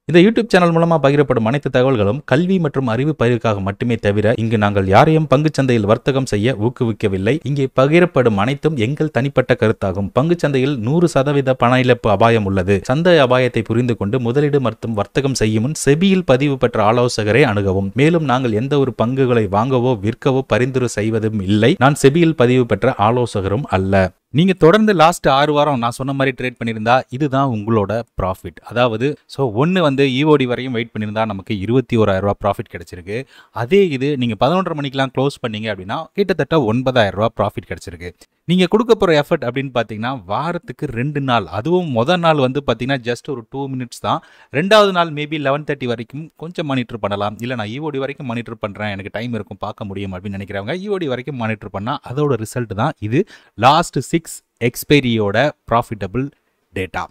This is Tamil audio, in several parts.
இந்த யூடியூப் சேனல் மூலமா பகிரப்படும் அனைத்து தகவல்களும் கல்வி மற்றும் அறிவு பயிர்க்காக மட்டுமே தவிர இங்கு நாங்கள் யாரையும் பங்குச்சந்தையில் வர்த்தகம் செய்ய ஊக்குவிக்கவில்லை. இங்கே பகிரப்படும் அனைத்தும் எங்கள் தனிப்பட்ட கருத்தாகும். பங்குச்சந்தையில் 100% பண இழப்பு அபாயம் உள்ளது. சந்தை அபாயத்தை புரிந்து கொண்டு முதலீடு மற்றும் வர்த்தகம் செய்யும் முன் செபியில் பதிவு பெற்ற ஆலோசகரை அணுகவும். மேலும் நாங்கள் எந்த ஒரு பங்குகளை வாங்கவோ விற்கவோ பரிந்துரை செய்வதும் இல்லை. நான் செபியில் பதிவு பெற்ற ஆலோசகரும் அல்ல. நீங்க தொடர்ந்து லாஸ்ட் 6 வாரம் நான் சொன்ன மாதிரி ட்ரேட் பண்ணியிருந்தா இதுதான் உங்களோட ப்ராஃபிட். அதாவது ஒன்று வந்து ஈஓடி வரையும் வெயிட் பண்ணியிருந்தா நமக்கு 21,000 ரூபா ப்ராஃபிட் கிடைச்சிருக்கு. அதே இது நீங்கள் 11:30 மணிக்கெலாம் க்ளோஸ் பண்ணீங்க அப்படின்னா கிட்டத்தட்ட 9,000 ரூபா ப்ராஃபிட் கிடைச்சிருக்கு. நீங்கள் கொடுக்க போகிற எஃபர்ட் அப்படின்னு பார்த்தீங்கன்னா வாரத்துக்கு 2 நாள், அதுவும் முதல் நாள் வந்து பார்த்தீங்கன்னா ஜஸ்ட் ஒரு 2 மினிட்ஸ் தான். ரெண்டாவது நாள் மேபி 11:30 வரைக்கும் கொஞ்சம் மானிட்டர் பண்ணலாம். இல்லை நான் ஈஓடி வரைக்கும் மானிட்டர் பண்ணுறேன், எனக்கு டைம் இருக்கும் பார்க்க முடியும் அப்படின்னு நினைக்கிறவங்க ஈஓடி வரைக்கும் மானிட்டர் பண்ணால் அதோட ரிசல்ட் தான் இது. லாஸ்ட் 6 எக்ஸ்பைரியோட ப்ராஃபிட்டபிள் டேட்டா.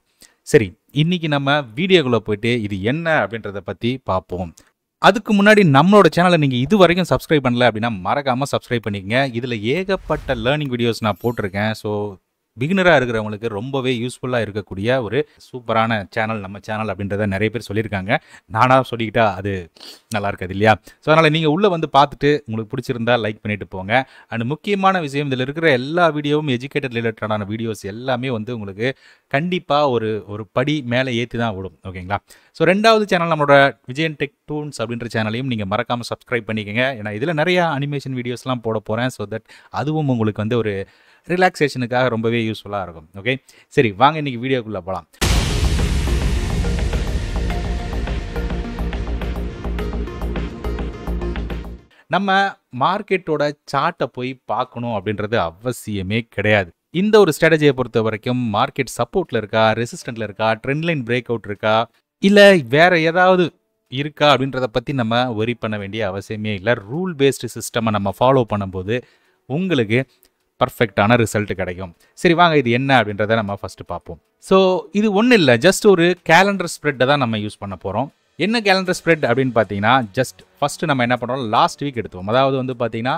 சரி, இன்னைக்கு நம்ம வீடியோக்குள்ளே போயிட்டு இது என்ன அப்படின்றத பற்றி பார்ப்போம். அதுக்கு முன்னாடி நம்மளோட சேனலை நீங்கள் இது வரைக்கும் சப்ஸ்கிரைப் பண்ணல அப்படின்னா மறக்காமல் சப்ஸ்கிரைப் பண்ணிக்கங்க. இதில் ஏகப்பட்ட லேர்னிங் வீடியோஸ் நான் போட்டிருக்கேன். பிகினராக இருக்கிறவங்களுக்கு ரொம்பவே யூஸ்ஃபுல்லாக இருக்கக்கூடிய ஒரு சூப்பரான சேனல் நம்ம சேனல் அப்படின்றத நிறைய பேர் சொல்லியிருக்காங்க. நானாக சொல்லிக்கிட்டா அது நல்லா இருக்காது இல்லையா? அதனால் நீங்கள் உள்ளே வந்து பார்த்துட்டு உங்களுக்கு பிடிச்சிருந்தா லைக் பண்ணிட்டு போங்க. அண்ட் முக்கியமான விஷயம், இதில் இருக்கிற எல்லா வீடியோவும் எஜுகேட்டட் ரிலேட்டடான வீடியோஸ் எல்லாமே வந்து உங்களுக்கு கண்டிப்பாக ஒரு படி மேலே ஏற்றி தான் விடும். ஓகேங்களா? ரெண்டாவது சேனல் நம்மளோட விஜயன் டெக் டூன்ஸ் அப்படின்ற சேனலையும் நீங்கள் மறக்காமல் சப்ஸ்கிரைப் பண்ணிக்கோங்க. ஏன்னா இதில் நிறையா அனிமேஷன் வீடியோஸ்லாம் போட போகிறேன். தட் அதுவும் உங்களுக்கு வந்து ஒரு ரிலாக்ஸேஷனுக்காக ரொம்பவே யூஸ்ஃபுல்லாக இருக்கும். ஓகே, சரி வாங்க இன்னைக்கு வீடியோக்குள்ளே போகலாம். நம்ம மார்க்கெட்டோட சார்ட்டை போய் பார்க்கணும் அப்படின்றது அவசியமே கிடையாது. இந்த ஒரு ஸ்ட்ராட்டஜியை பொறுத்த வரைக்கும் மார்க்கெட் சப்போர்ட்டில் இருக்கா, ரெசிஸ்டண்ட்டில் இருக்கா, ட்ரெண்ட் லைன் பிரேக் அவுட் இருக்கா, இல்லை வேற ஏதாவது இருக்கா அப்படின்றத பற்றி நம்ம வரி பண்ண வேண்டிய அவசியமே இல்லை. ரூல் பேஸ்டு சிஸ்டமை நம்ம ஃபாலோ பண்ணும்போது உங்களுக்கு பர்ஃபெக்டான ரிசல்ட் கிடைக்கும். சரி வாங்க இது என்ன அப்படின்றத நம்ம ஃபஸ்ட்டு பார்ப்போம். இது ஒன்றும் இல்லை, ஜஸ்ட் ஒரு கேலண்டர் ஸ்ப்ரெட்டை தான் நம்ம யூஸ் பண்ண போகிறோம். என்ன கேலண்டர் ஸ்ப்ரெட் அப்படின்னு பார்த்தீங்கன்னா ஜஸ்ட் ஃபஸ்ட்டு நம்ம என்ன பண்ணுறோம், லாஸ்ட் வீக் எடுத்துவோம். அதாவது வந்து பார்த்தீங்கன்னா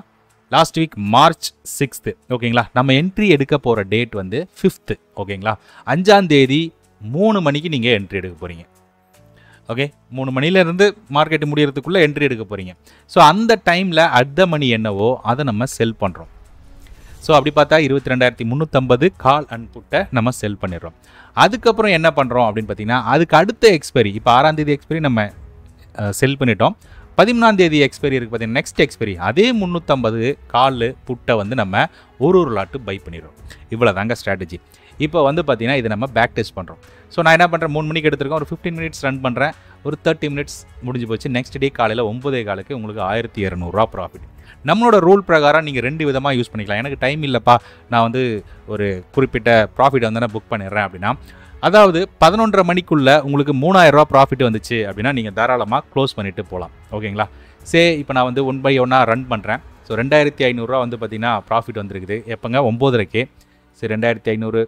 லாஸ்ட் வீக் March 6th ஓகேங்களா. நம்ம என்ட்ரி எடுக்க போகிற டேட் வந்து 5th ஓகேங்களா. 5ஆம் தேதி 3 மணிக்கு நீங்கள் என்ட்ரி எடுக்க போகிறீங்க. ஓகே, 3 மணிலேருந்து மார்க்கெட் முடியறதுக்குள்ளே என்ட்ரி எடுக்க போகிறீங்க. அந்த டைமில் அடுத்த மணி என்னவோ அதை நம்ம செல் பண்ணுறோம். அப்படி பார்த்தா 22,350 கால் அண்ட் புட்டை நம்ம செல் பண்ணிடுறோம். அதுக்கப்புறம் என்ன பண்ணுறோம் அப்படின்னு பார்த்தீங்கன்னா அதுக்கு அடுத்த எக்ஸ்பைரி, இப்போ 6ஆம் தேதி எக்ஸ்பைரி நம்ம செல் பண்ணிட்டோம். 13ஆம் தேதி எக்ஸ்பைரி இருக்குது பார்த்தீங்கன்னா நெக்ஸ்ட் எக்ஸ்பைரி, அதே 350 கால் புட்டை வந்து நம்ம ஒரு லாட்டு பை பண்ணிடுறோம். இவ்வளோ தாங்க ஸ்ட்ராட்டஜி. இப்போ வந்து பார்த்தீங்கன்னா இதை நம்ம பேக் டெஸ்ட் பண்ணுறோம். நான் என்ன பண்ணுறேன், 3 மணிக்கு எடுத்துருக்கேன், ஒரு 15 மினிட்ஸ் ரன் பண்ணுறேன், ஒரு 30 மினிட்ஸ் முடிஞ்சு போச்சு. நெக்ஸ்ட் டே காலையில் 9:15 உங்களுக்கு 1,200 ரூபா ப்ராஃபிட். நம்மளோட ரூல் பிரகாரம் நீங்கள் 2 விதமாக யூஸ் பண்ணிக்கலாம். எனக்கு டைம் இல்லைப்பா, நான் வந்து ஒரு குறிப்பிட்ட ப்ராஃபிட் வந்து நான் புக் பண்ணிடுறேன் அப்படின்னா, அதாவது 11:30 மணிக்குள்ளே உங்களுக்கு 3,000 ரூபா ப்ராஃபிட் வந்துச்சு அப்படின்னா நீங்கள் தாராளமாக க்ளோஸ் பண்ணிவிட்டு போகலாம். ஓகேங்களா? இப்போ நான் வந்து 1 by 1 ரன் பண்ணுறேன். 2,500 ரூபா வந்து பார்த்தீங்கன்னா ப்ராஃபிட் வந்துருக்குது. எப்போங்க 9:30க்கு. 2,500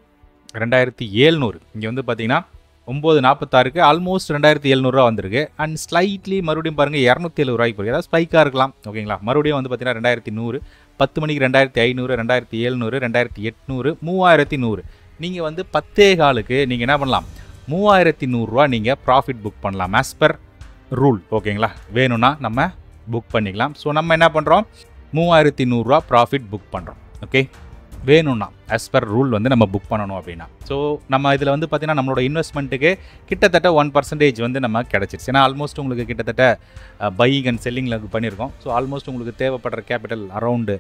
2,700 இங்கே வந்து பார்த்தீங்கன்னா 9:46க்கு ஆல்மோஸ்ட் 2,700 ரூபா வந்திருக்கு. அண்ட் ஸ்லைட்லி மறுபடியும் பாருங்கள் 270 ரூபாய்க்கு போயிருக்கு. ஏதாவது ஸ்பைக்காக இருக்கலாம். ஓகேங்களா? மறுபடியும் வந்து பார்த்தீங்கன்னா 2,100, 10 மணிக்கு 2,500, 2,700, 2,800, 3,100. நீங்கள் வந்து 10:15க்கு நீங்கள் என்ன பண்ணலாம், 3,100 ரூபா நீங்கள் ப்ராஃபிட் புக் பண்ணலாம். As per rule. ஓகேங்களா? வேணும்னா நம்ம புக் பண்ணிக்கலாம். நம்ம என்ன பண்ணுறோம், 3,100 ரூபா ப்ராஃபிட் புக் பண்ணுறோம். ஓகே, வேணும்னா ஆஸ் பர் ரூல் வந்து நம்ம புக் பண்ணணும் அப்படின்னா. நம்ம இதில் வந்து பார்த்தீங்கன்னா நம்மளோட இன்வெஸ்ட்மெண்ட்டுக்கு கிட்டத்தட்ட 1% வந்து நம்ம கிடச்சிருச்சு. ஏன்னா ஆல்மோஸ்ட் உங்களுக்கு கிட்டத்தட்ட பையிங் அண்ட் செல்லிங்கில் பண்ணியிருக்கோம். ஆல்மோஸ்ட் உங்களுக்கு தேவைப்படுற கேபிட்டல் அரௌண்டு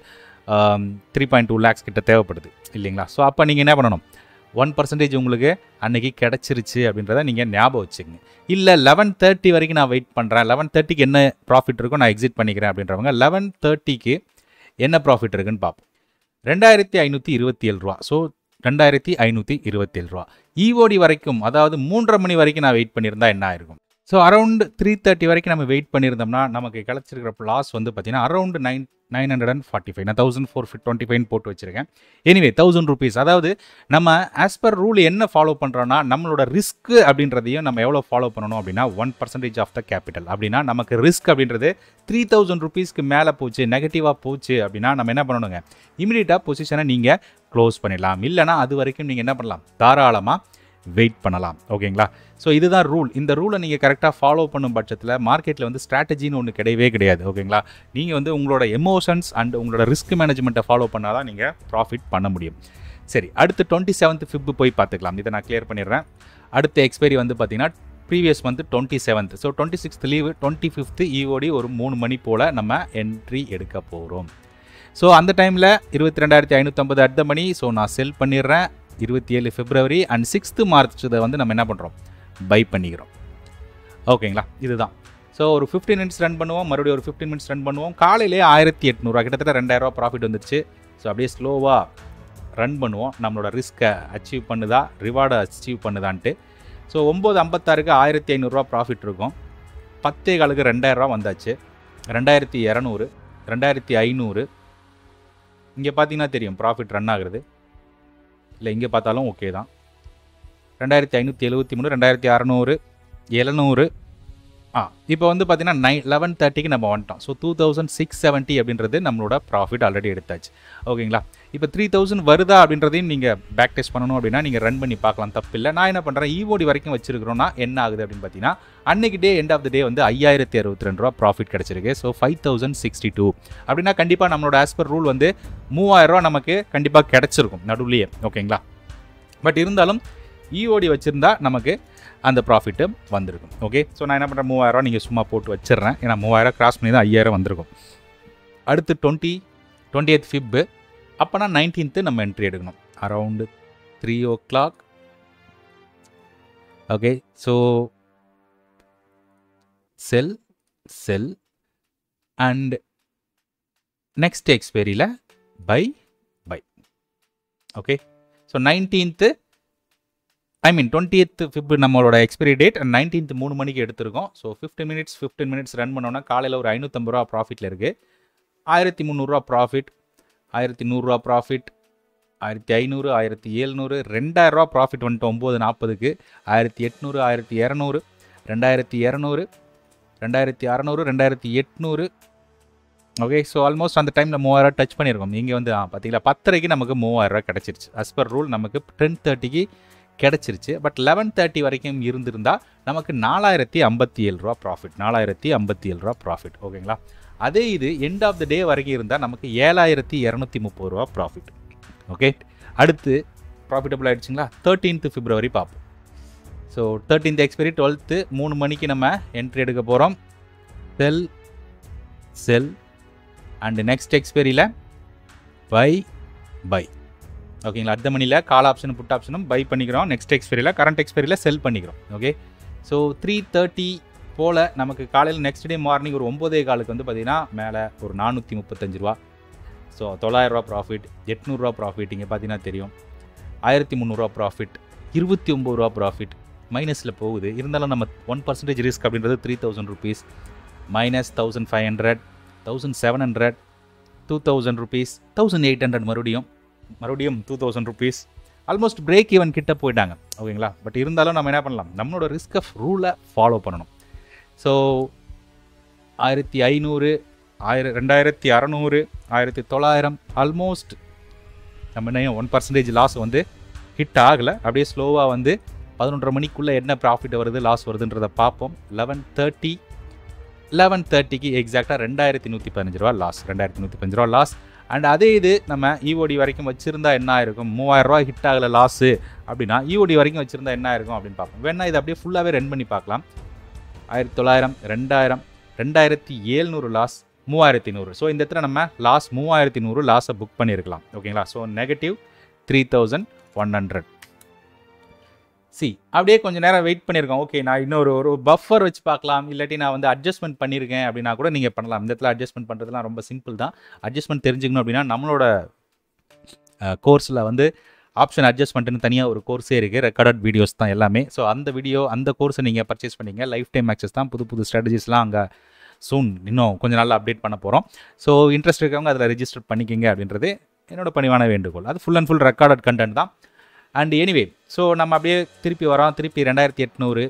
3.2 lakhs கிட்ட தேவைப்படுது இல்லைங்களா? அப்போ நீங்கள் என்ன பண்ணணும், 1% உங்களுக்கு அன்றைக்கி கிடச்சிருச்சு அப்படின்றத நீங்கள் ஞாபகம் வச்சுக்கோங்க. இல்லை 11:30 வரைக்கும் நான் வெயிட் பண்ணுறேன், 11:30க்கு என்ன ப்ராஃபிட் இருக்கோ நான் எக்ஸிட் பண்ணிக்கிறேன் அப்படின்றவங்க 11:30க்கு என்ன ப்ராஃபிட் இருக்குன்னு பார்ப்போம். 2,527 ரூபா. 2,527 ரூபா. ஈஓடி வரைக்கும், அதாவது 3:30 மணி வரைக்கும் நான் வெயிட் பண்ணியிருந்தா என்ன ஆயிருக்கும்? அரௌண்ட் 3:30 வரைக்கும் நம்ம வெயிட் பண்ணியிருந்தோம்னா நமக்கு கிடச்சிருக்கிற லாஸ் வந்து பார்த்தீங்கன்னா அரௌண்ட் 945. நான் 1,425 போட்டு வச்சுருக்கேன். Anyway 1,000 rupees. அதாவது நம்ம ஆஸ் பர் ரூல் என்ன ஃபாலோ பண்ணுறோன்னா நம்மளோட ரிஸ்க் அப்படின்றதையும் நம்ம எவ்வளோ ஃபாலோ பண்ணணும் அப்படின்னா 1% ஆஃப் த கேபிட்டல். அப்படின்னா நமக்கு ரிஸ்க் அப்படின்றது 3,000 rupeesக்கு மேலே போச்சு, நெகட்டிவாக போச்சு அப்படின்னா நம்ம என்ன பண்ணணுங்க, இமீடியட்டாக பொசிஷனை நீங்கள் க்ளோஸ் பண்ணிடலாம். இல்லைனா அது வரைக்கும் நீங்கள் என்ன பண்ணலாம், தாராளமாக வெயிட் பண்ணலாம். ஓகேங்களா? ஸோ இதுதான் ரூல். இந்த ரூலை நீங்கள் கரெக்டாக ஃபாலோ பண்ணும் பட்சத்தில் மார்க்கெட்டில் வந்து ஸ்ட்ராட்டஜின்னு ஒன்று கிடையவே கிடையாது. ஓகேங்களா? நீங்கள் வந்து உங்களோட எமோஷன்ஸ் அண்ட் உங்களோட ரிஸ்க் மேனேஜ்மெண்ட்டை ஃபாலோ பண்ணால் தான் நீங்கள் ப்ராஃபிட் பண்ண முடியும். சரி, அடுத்து 27th Feb போய் பார்த்துக்கலாம். இதை நான் கிளியர் பண்ணிடுறேன். அடுத்த எக்ஸ்பைரி வந்து பார்த்தீங்கன்னா ப்ரீவியஸ் வந்து 27th. So 26th leave, 25th EOD ஒரு 3 மணி போல் நம்ம என்ட்ரி எடுக்க போகிறோம். ஸோ அந்த டைமில் 22,550 அட் த மணி. ஸோ நான் செல் பண்ணிடுறேன் 27 February அண்ட் 6th March இதை வந்து நம்ம என்ன பண்ணுறோம், பை பண்ணிக்கிறோம். ஓகேங்களா? இதுதான். ஸோ ஒரு 15 மினிட்ஸ் ரன் பண்ணுவோம், மறுபடியும் ஒரு 15 மினிட்ஸ் ரன் பண்ணுவோம். காலையிலே 1,800 கிட்டத்தட்ட 2,000 ப்ராஃபிட் வந்துருச்சு. ஸோ அப்படியே ஸ்லோவாக ரன் பண்ணுவோம். நம்மளோட ரிஸ்க்கை அச்சீவ் பண்ணுதா, ரிவார்டை அச்சீவ் பண்ணுதான்ட்டு. ஸோ 9:56க்கு 1,500 ப்ராஃபிட் இருக்கும். 10:15க்கு 2,000 வந்தாச்சு. 2,200, 2,500. இங்கே பார்த்தீங்கன்னா தெரியும் ப்ராஃபிட் ரன் ஆகுறது. இல்லை இங்கே பார்த்தாலும் ஓகே தான். 2,573, 2,600, 700. இப்போ வந்து பார்த்தீங்கன்னா 11:30க்கு நம்ம வந்துட்டோம். ஸோ 2,670 அப்படின்றது நம்மளோட ப்ராஃபிட் ஆல்ரெடி எடுத்தாச்சு. ஓகேங்களா? இப்போ 3,000 வருதா அப்படின்றதையும் நீங்கள் பேக் டெஸ்ட் பண்ணணும் அப்படின்னா நீங்கள் ரன் பண்ணி பார்க்கலாம், தப்பில்லை. நான் என்ன பண்ணுறேன், EOD வரைக்கும் வச்சிருக்கிறோன்னா என்ன ஆகுது அப்படின்னு பார்த்தீங்கன்னா அன்னைக்கு டே எண்ட் ஆஃப் த டே வந்து 5,062 ப்ராஃபிட் கிடச்சிருக்கு. ஸோ 5,062 அப்படின்னா கண்டிப்பாக நம்மளோட ஆஸ் பர் ரூல் வந்து 3,000 நமக்கு கண்டிப்பாக கிடச்சிருக்கும் நடுவுலையே. ஓகேங்களா? பட் இருந்தாலும் EOD வச்சுருந்தா நமக்கு அந்த ப்ராஃபிட்டு வந்திருக்கும். ஓகே, ஸோ நான் என்ன பண்ணுறேன், 3,000 நீங்கள் சும்மா போட்டு வச்சிடுறேன். ஏன்னா 3,000 கிராஸ் பண்ணி தான் 5,000 வந்திருக்கும். அடுத்து 20th Feb. அப்போனா 19th நம்ம என்ட்ரி எடுக்கணும் around 3 o'clock. Okay, so sell and next எக்ஸ்பைரியில் buy. Okay, so 20th Feb நம்மளோட எக்ஸ்பைரி டேட். 19th 3 மணிக்கு எடுத்திருக்கோம். ஸோ 15 மினிட்ஸ் ரன் பண்ணோன்னா காலையில் ஒரு 550 ப்ராஃபிட்டில் இருக்குது. 1,300 ப்ராஃபிட், 1,100 ப்ராஃபிட், 1,500, 1,700, 2,000 ப்ராஃபிட் வந்துட்டு 9:40க்கு. 1,800, 1,200, 2,200, 2,600, 2,800. ஓகே, ஸோ ஆல்மோஸ்ட் அந்த டைமில் 3,000 டச் பண்ணியிருக்கோம். இங்கே வந்து பார்த்தீங்களா 10:30க்கு நமக்கு 3,000 கிடச்சிருச்சு. அஸ் பர் ரூல் நமக்கு 10:30க்கு கிடச்சிருச்சு. பட் 11:30 வரைக்கும் இருந்திருந்தால் நமக்கு 4,057 ப்ராஃபிட், 4,057 ப்ராஃபிட். ஓகேங்களா? அதே இது எண்ட் ஆஃப் த டே வரைக்கும் இருந்தால் நமக்கு 7,230 ப்ராஃபிட். ஓகே, அடுத்து ப்ராஃபிட்டபிள் ஆகிடுச்சிங்களா? 13th February பார்ப்போம். ஸோ 13th எக்ஸ்பைரி 12th 3 மணிக்கு நம்ம என்ட்ரி எடுக்க போகிறோம். செல் அண்ட் நெக்ஸ்ட் எக்ஸ்பைரியில் பை. ஓகேங்களா? அடுத்த மணியில் கால் ஆப்ஷன் புட் ஆப்ஷனும் பை பண்ணிக்கிறோம். நெக்ஸ்ட் எக்ஸ்பைரியில், கரண்ட் எக்ஸ்பைரியில் செல் பண்ணிக்கிறோம். ஓகே, ஸோ 3:30 போல் நமக்கு காலையில் நெக்ஸ்ட் டே மார்னிங் ஒரு 9:15க்கு வந்து பார்த்திங்கன்னா மேலே ஒரு 435 ஸோ 900 ப்ராஃபிட், 800 ப்ராஃபிட். இங்கே பார்த்தீங்கன்னா தெரியும் 1,300 ப்ராஃபிட், 29 ப்ராஃபிட். மைனஸில் போகுது, இருந்தாலும் நம்ம 1% ரிஸ்க் அப்படின்றது 3,000 rupees மைனஸ் 1,500, 1,700, 2,000 rupees, 1,800 மறுபடியும் 2,000 rupees. ஆல்மோஸ்ட் பிரேக் ஈவன் கிட்ட போயிட்டாங்க. ஓகேங்களா? பட் இருந்தாலும் நம்ம என்ன பண்ணலாம், நம்மளோட ரிஸ்க் ஆஃப் ரூலை ஃபாலோ பண்ணணும். ஸோ 1,500, 2,600, 1,900 ஆல்மோஸ்ட் நம்ம என்ன 1% லாஸ் வந்து ஹிட் ஆகலை. அப்படியே ஸ்லோவாக வந்து 11:30 மணிக்குள்ளே என்ன ப்ராஃபிட் வருது லாஸ் வருதுன்றதை பார்ப்போம். 11:30க்கு எக்ஸாக்டாக 2,115 லாஸ், 2,115 லாஸ். அண்ட் அதே இது நம்ம EOD வரைக்கும் வச்சுருந்தா என்ன ஆயிருக்கும், 3,000 ஹிட் ஆகலை லாஸு அப்படின்னா EOD வரைக்கும் வச்சுருந்தா என்ன ஆயிருக்கும் அப்படின்னு பார்ப்போம். வேணா இதை அப்படியே ஃபுல்லாகவே ரன் பண்ணி பார்க்கலாம். 1,900, 2,000, 2,700 லாஸ், 3,100. ஸோ இந்த இடத்துல நம்ம லாஸ் 3,100 லாஸை புக் பண்ணியிருக்கலாம். ஓகேங்களா? ஸோ -3,100. அப்படியே கொஞ்சம் நேரம் வெயிட் பண்ணியிருக்கோம். ஓகே, நான் இன்னொரு பஃபர் வச்சு பார்க்கலாம், இல்லாட்டி நான் வந்து அட்ஜஸ்ட்மெண்ட் பண்ணியிருக்கேன் அப்படின்னா கூட நீங்கள் பண்ணலாம். இந்த இடத்துல அட்ஜஸ்ட்மெண்ட் பண்ணுறதுலாம் ரொம்ப சிம்பிள் தான். அட்ஜஸ்ட்மெண்ட் தெரிஞ்சுக்கணும் அப்படின்னா நம்மளோட கோர்ஸில் வந்து ஆப்ஷன் அட்ஜஸ்ட்மெண்ட்னு தனியாக ஒரு கோர்ஸே இருக்குது. ரெக்கார்டட் வீடியோஸ் தான் எல்லாமே. ஸோ அந்த கோர்ஸை நீங்கள் பர்ச்சேஸ் பண்ணிங்க. லைஃப் டைம் ஆக்சஸ் தான். புது ஸ்ட்ராட்டஜிஸ்லாம் அங்கே சூன் இன்னும் கொஞ்சம் நாள் அப்டேட் பண்ண போகிறோம். ஸோ இன்ட்ரெஸ்ட் இருக்கவங்க அதில் ரெஜிஸ்டர் பண்ணிக்கிங்க அப்படின்றது என்னோட பணிவான வேண்டுகோள். அது full and full recorded content தான். அண்ட் எனிவே, ஸோ நம்ம அப்படியே திருப்பி 2,800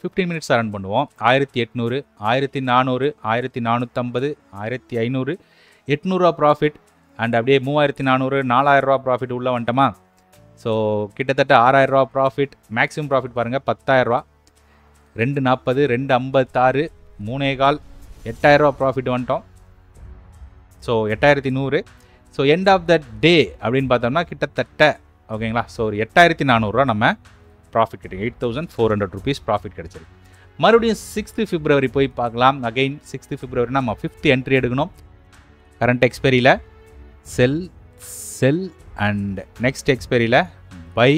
15 மினிட்ஸ் ரன் பண்ணுவோம். 1,800, 1,400, 1,450, 1,500, 800 ப்ராஃபிட். அண்ட் அப்படியே 3,400, 4,000 ப்ராஃபிட் உள்ளே வந்துட்டோமா. ஸோ கிட்டத்தட்ட 6,000 ரூபா ப்ராஃபிட். மேக்ஸிமம் ப்ராஃபிட் பாருங்கள் 10,000 ரூபா. 2.40, 2.56, 3.25, 8,000 ரூபா ப்ராஃபிட் வந்துட்டோம். So 8,100. So end of the day அப்படின்னு பார்த்தோம்னா கிட்டத்தட்ட ஓகேங்களா. ஸோ ஒரு 8,400 ரூபா நம்ம ப்ராஃபிட் கிடைக்கும். 8,400 ருபீஸ் ப்ராஃபிட் கிடைச்சிருக்கு. மறுபடியும் 6th February போய் பார்க்கலாம். அகைன் 6th February நம்ம 5th என்ட்ரி எடுக்கணும். கரண்ட் எக்ஸ்பைரியில் செல் அண்ட் நெக்ஸ்ட் எக்ஸ்பைரியில் பை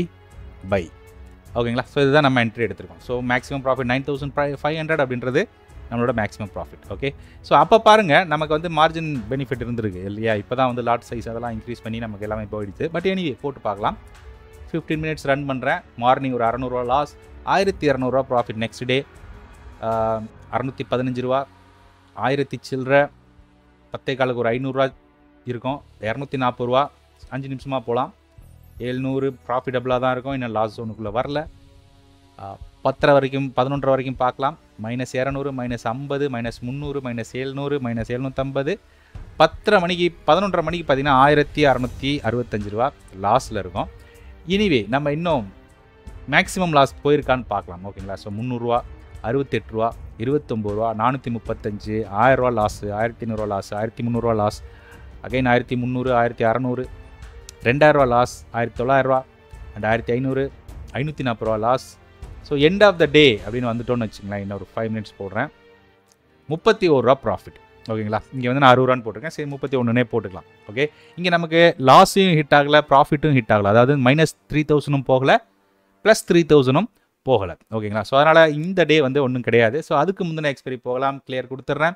ஓகேங்களா. ஸோ இதுதான் நம்ம என்ட்ரி எடுத்திருக்கோம். ஸோ மேக்ஸிமம் ப்ராஃபிட் 9,500 அப்படின்றது நம்மளோட மேக்ஸிமம் ப்ராஃபிட். ஓகே, ஸோ அப்போ பாருங்கள் நமக்கு வந்து மார்ஜின் பெனிஃபிட் இருந்திருக்கு இல்லையா. இப்போ தான் வந்து லாட் சைஸ் அதெல்லாம் இன்க்ரீஸ் பண்ணி நமக்கு எல்லாமே போயிடுச்சு. பட் எனிவே போட்டு பார்க்கலாம். 15 minutes ரன் பண்ணுறேன். மார்னிங் ஒரு 600 ரூபா லாஸ், 1,200 ரூபா ப்ராஃபிட். நெக்ஸ்ட் டே 615 ரூபா, 1000 சில்லற, 10 ஒரு 500 ரூபா இருக்கும். 240 ரூபா, 5 நிமிஷமாக போகலாம். 700 ப்ராஃபிட்டபுளாக தான் இருக்கும். இன்னும் லாஸ் ஜோனுக்குள்ளே வரல. 10 வரைக்கும் 11 வரைக்கும் பார்க்கலாம். -200, -50, -300, -700, -750. 10 மணிக்கு 11 மணிக்கு பார்த்தீங்கன்னா 1,665 ரூபா லாஸில் இருக்கும். எனிவே நம்ம இன்னும் மேக்ஸிமம் லாஸ் போயிருக்கான்னு பார்க்கலாம். ஓகேங்களா. ஸோ 300 ரூபா, 68 ரூபா, 29 ரூபா, 435, 1000 ரூபா லாஸு, 1,500 ரூபா லாஸ், 1,300 ரூபா லாஸ், அகைன் 1,300, 1,600, 2,000 ரூபா லாஸ், 1,900 ரூபா அண்ட் 1,500, 540 ரூபா loss. So end of the day அப்படின்னு வந்துட்டோன்னு வச்சுங்களேன். இன்னும் ஒரு 5 minutes போடுறேன். 31 ரூபா ப்ராஃபிட். ஓகேங்களா. இங்கே வந்து நான் 60 ரூபான்னு போட்டிருக்கேன். சரி 31 போட்டுக்கலாம். ஓகே, இங்கே நமக்கு லாஸையும் ஹிட் ஆகலை, ப்ராஃபிட்டும் ஹிட் ஆகலை. அதாவது -3,000 போகலை, +3,000 போகலை. ஓகேங்களா. ஸோ அதனால் இந்த டே வந்து ஒன்றும் கிடையாது. ஸோ அதுக்கு முந்தின எக்ஸ்பைரி போகலாம். கிளியர் கொடுத்துட்றேன்.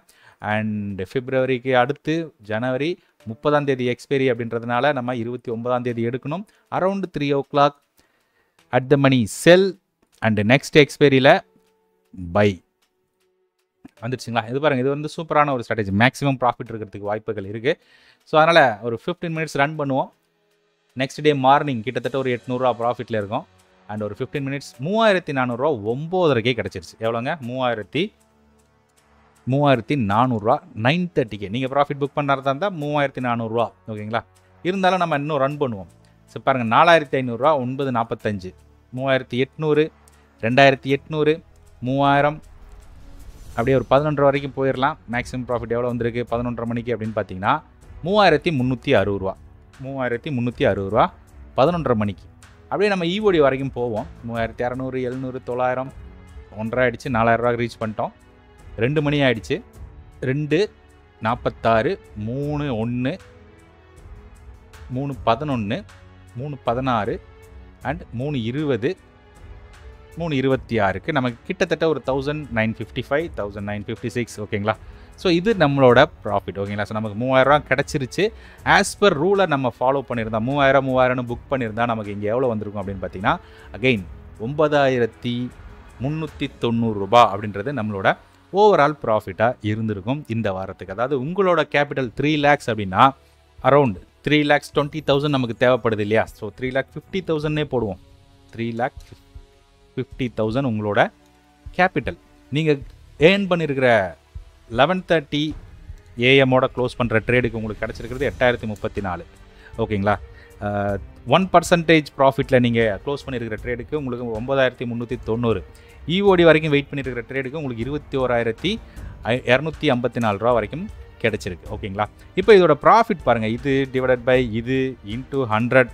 அண்ட் பிப்ரவரிக்கு அடுத்து ஜனவரி 30ஆம் தேதி எக்ஸ்பைரி அப்படின்றதுனால நம்ம 29ஆம் தேதி எடுக்கணும். அரௌண்ட் 3 o'clock அட் த மணி செல் அண்ட் நெக்ஸ்ட் எக்ஸ்பைரியில் பை வந்துடுச்சுங்களா. இது பாருங்கள், இது வந்து சூப்பரான ஒரு ஸ்ட்ராட்டஜி. மேக்ஸிமம் ப்ராஃபிட் இருக்கிறதுக்கு வாய்ப்புகள் இருக்குது. ஸோ அதனால் ஒரு 15 minutes ரன் பண்ணுவோம். நெக்ஸ்ட் டே மார்னிங் கிட்டத்தட்ட ஒரு 800 ரூபா ப்ராஃபிட்டில் இருக்கும். அண்ட் ஒரு 15 minutes 3,400 ரூபா 9:30 கிடச்சிருச்சு. எவ்வளோங்க? 3,400 ரூபா 9:30 நீங்கள் ப்ராஃபிட் புக் பண்ணுறதா இருந்தால் 3,400 ரூபா. ஓகேங்களா. இருந்தாலும் நம்ம இன்னும் ரன் பண்ணுவோம். ஸோ பாருங்கள், 4,500 ரூபா 9:45, 3,800, 2,800, 3,000 அப்படியே ஒரு 11 வரைக்கும் போயிடலாம். மேக்ஸிமம் ப்ராஃபிட் எவ்வளோ வந்திருக்கு 11:30 மணிக்கு அப்படின்னு பார்த்தீங்கன்னா 3,360 ரூபா. 3,360 ரூபா 11:30 மணிக்கு. அப்படியே நம்ம ஈஓடி வரைக்கும் போவோம். 3,600, 700, 900, 1.5 ஆகிடுச்சு. 4,000 ரூபா ரீச் பண்ணிட்டோம். 2 மணி ஆகிடுச்சு. 2:46, 3:1, 3:11, 3:16 அண்ட் 3:20, 3:26க்கு நமக்கு கிட்டத்தட்ட ஒரு 1,955, 1,956. ஓகேங்களா. ஸோ இது நம்மளோட ப்ராஃபிட். ஓகேங்களா. ஸோ நமக்கு 3,000 ரூபா கிடச்சிருச்சு. ஆஸ் பர் ரூலை நம்ம ஃபாலோ பண்ணியிருந்தா 3,000 புக் பண்ணியிருந்தால் நமக்கு இங்கே எவ்வளோ வந்திருக்கும் அப்படின்னு பார்த்தீங்கன்னா அகெயின் 9,390 ரூபா அப்படின்றது நம்மளோட ஓவரால் ப்ராஃபிட்டாக இருந்திருக்கும் இந்த வாரத்துக்கு. அதாவது உங்களோட கேபிட்டல் 3 lakhs அப்படின்னா அரௌண்ட் 3,20,000 நமக்கு தேவைப்படுது இல்லையா. ஸோ 3,50,000 போடுவோம். 3,50,000 உங்களோட கேபிட்டல். நீங்கள் ஏர்ன் பண்ணியிருக்கிற 11:30 AM க்ளோஸ் பண்ணுற ட்ரேடுக்கு உங்களுக்கு கிடச்சிருக்கிறது 8,034. ஓகேங்களா. 1% ப்ராஃபிட்டில் நீங்கள் க்ளோஸ் பண்ணியிருக்கிற ட்ரேடுக்கு உங்களுக்கு 9,390. இஓடி வரைக்கும் வெயிட் பண்ணியிருக்கிற ட்ரேடுக்கு உங்களுக்கு 21,254 ரூபா வரைக்கும் கிடச்சிருக்கு. ஓகேங்களா. இப்போ இதோட ப்ராஃபிட் பாருங்கள். இது டிவைடட் பை இது இன்ட்டு 100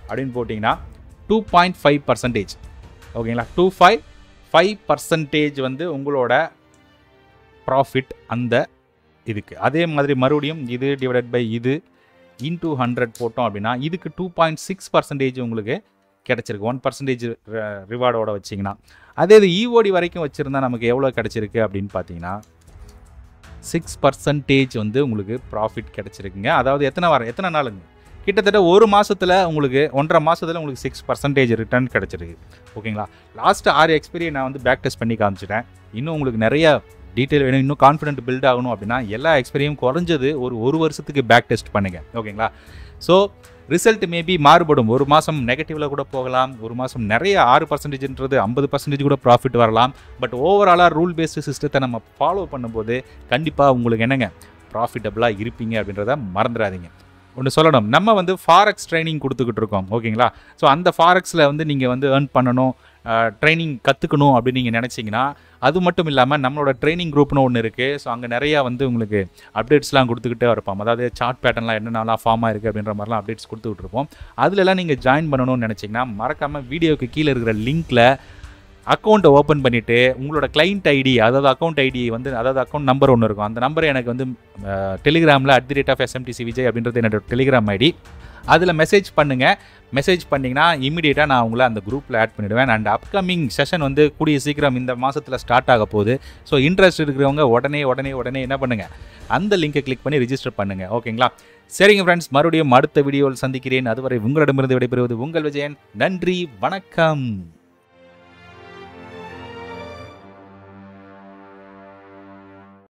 அப்படின்னு போட்டிங்கன்னா 2.5%. ஓகேங்களா. 2.5% வந்து உங்களோட ப்ராஃபிட் அந்த இதுக்கு. அதே மாதிரி மறுபடியும் இது டிவைடட் பை இது இன்ட்டு 100 போட்டோம் அப்படின்னா இதுக்கு 2.6% உங்களுக்கு கிடச்சிருக்கு. 1% ரிவார்டோட வச்சிங்கன்னா. அதே இது இஓடி வரைக்கும் வச்சுருந்தா நமக்கு எவ்வளோ கிடச்சிருக்கு அப்படின்னு பார்த்தீங்கன்னா 6% வந்து உங்களுக்கு ப்ராஃபிட் கிடச்சிருக்குங்க. அதாவது எத்தனை நாளுங்க? கிட்டத்தட்ட ஒரு மாதத்தில் உங்களுக்கு 1.5 மாதத்தில் உங்களுக்கு 6% ரிட்டர்ன் கிடச்சிருக்கு. ஓகேங்களா. லாஸ்ட்டு 6 எக்ஸ்பீரியை நான் வந்து பேக் டெஸ்ட் பண்ணி காமிச்சிட்டேன். இன்னும் உங்களுக்கு நிறைய டீட்டெயில் வேணும், இன்னும் கான்ஃபிடென்ட் பில்ட் ஆகணும் அப்படின்னா எல்லா எக்ஸ்பீரியும் குறைஞ்சது ஒரு வருஷத்துக்கு பேக் டெஸ்ட் பண்ணுங்கள். ஓகேங்களா. ஸோ ரிசல்ட் மேபி மாறுபடும். ஒரு மாதம் நெகட்டிவில் கூட போகலாம், ஒரு மாதம் நிறைய 6%ன்றது 50% கூட ப்ராஃபிட் வரலாம். பட் ஓவராலாக ரூல் பேஸ்டு சிஸ்டத்தை நம்ம ஃபாலோ பண்ணும்போது கண்டிப்பாக உங்களுக்கு என்னங்க ப்ராஃபிட்டபுளாக இருப்பீங்க அப்படின்றத மறந்துடாதீங்க. ஒன்று சொல்லணும், நம்ம வந்து ஃபாரெக்ஸ் ட்ரைனிங் கொடுத்துக்கிட்டு இருக்கோம், ஓகேங்களா? ஸோ அந்த ஃபாரெக்ஸில் வந்து நீங்கள் வந்து ஏர்ன் பண்ணணும், ட்ரைனிங் கற்றுக்கணும் அப்படின்னு நீங்கள் நினச்சிங்கன்னா, அது மட்டும் இல்லாமல் நம்மளோட ட்ரைனிங் குரூப்னு ஒன்று இருக்குது. ஸோ அங்கே நிறையா வந்து உங்களுக்கு அப்டேட்ஸ்லாம் கொடுத்துக்கிட்டே இருப்போம். அதாவது சார்ட் பேட்டர்ன்லாம் என்னென்னலாம் ஃபார்மாக இருக்குது அப்படின்ற மாதிரிலாம் அப்டேட்ஸ் கொடுத்துக்கிட்டு இருப்போம். அதிலெல்லாம் நீங்கள் ஜாயின் பண்ணணும்னு நினச்சிங்கன்னா மறக்காமல் வீடியோக்கு கீழே இருக்கிற லிங்க்கில் அக்கௌண்ட்டை ஓப்பன் பண்ணிவிட்டு உங்களோட கிளைண்ட் ஐடி, அதாவது அக்கௌண்ட் ஐடி வந்து, அதாவது அக்கௌண்ட் நம்பர் ஒன்று இருக்கும், அந்த நம்பரை எனக்கு வந்து டெலிகிராமில் @SMTCVijay அப்படின்றது என்னோட டெலிகிராம் ஐடி, அதில் மெசேஜ் பண்ணுங்கள். மெசேஜ் பண்ணிங்கன்னா இமீடியட்டாக நான் உங்களை அந்த குரூப்பில் ஆட் பண்ணிவிடுவேன். அண்ட் அப்கமிங் செஷன் வந்து கூடிய சீக்கிரம் இந்த மாதத்தில் ஸ்டார்ட் ஆக போகுது. ஸோ இன்ட்ரெஸ்ட் இருக்கிறவங்க உடனே என்ன பண்ணுங்கள், அந்த லிங்கை கிளிக் பண்ணி ரிஜிஸ்டர் பண்ணுங்கள், ஓகேங்களா? சரிங்க ஃப்ரெண்ட்ஸ், மறுபடியும் அடுத்த வீடியோவில் சந்திக்கிறேன். அதுவரை உங்களிடமிருந்து விடைபெறுவது உங்கள் விஜயன். நன்றி, வணக்கம்.